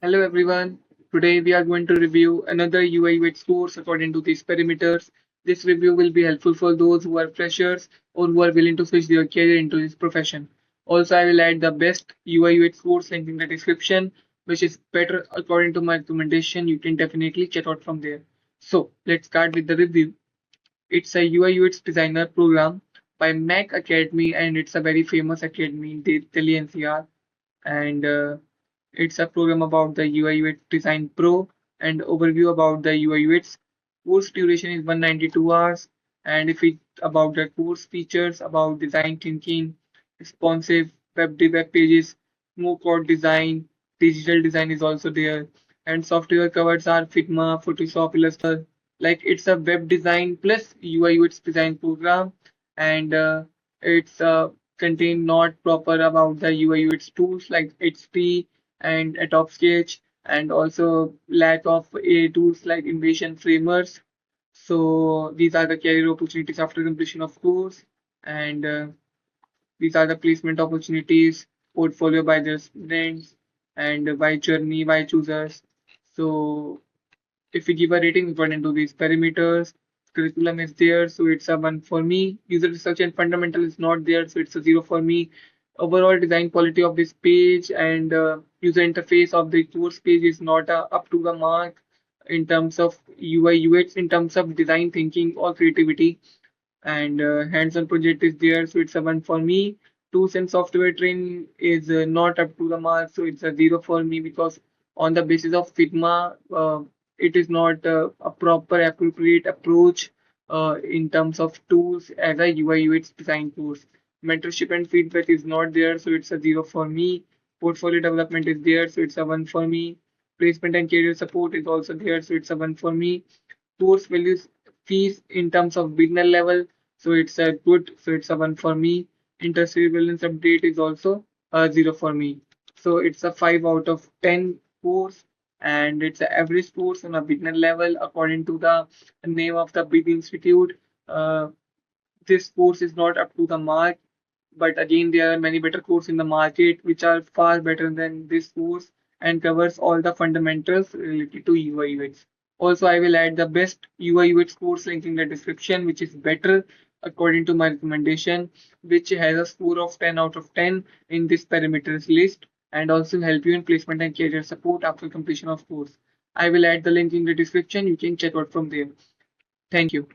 Hello everyone. Today we are going to review another UI UX course according to these parameters. This review will be helpful for those who are freshers or who are willing to switch their career into this profession. Also, I will add the best UI UX course link in the description, which is better according to my recommendation. You can definitely check out from there. So let's start with the review. It's a UI UX designer program by MAAC Academy, and it's a very famous academy in Delhi NCR. And it's a program about the UI UX Design Pro and overview about the UI UX. Course duration is 192 hours. And if it about the course features about design thinking, responsive web pages, no code design, digital design is also there. And software covers are Figma, Photoshop, Illustrator. Like it's a web design plus UI UX design program, and it's contain not proper about the UI UX tools like XP and Adobe Sketch, and also lack of AI tools like Innovation Framers. So these are the career opportunities after completion of course, and these are the placement opportunities, portfolio by the students, and by journey by choosers. So if we give a rating according to these parameters, curriculum is there, so it's a 1 for me. User research and fundamental is not there, so it's a 0 for me. Overall design quality of this page and user interface of the course page is not up to the mark in terms of UI UX, in terms of design thinking or creativity, and hands-on project is there, so it's a 1 for me. Tools and software training is not up to the mark, so it's a 0 for me because on the basis of Figma, it is not a proper appropriate approach in terms of tools as a UI UX design course. Mentorship and feedback is not there, so it's a 0 for me. Portfolio development is there, so it's a 1 for me. Placement and career support is also there, so it's a 1 for me. Course values fees in terms of beginner level, so it's a good, so it's a 1 for me. Industry balance update is also a 0 for me. So it's a 5 out of 10 course, and it's an average course on a beginner level according to the name of the big institute. This course is not up to the mark, but again there are many better courses in the market which are far better than this course and covers all the fundamentals related to UI UX. Also, I will add the best UI UX course link in the description, which is better according to my recommendation, which has a score of 10 out of 10 in this parameters list, and also help you in placement and career support after completion of course. I will add the link in the description. You can check out from there. Thank you.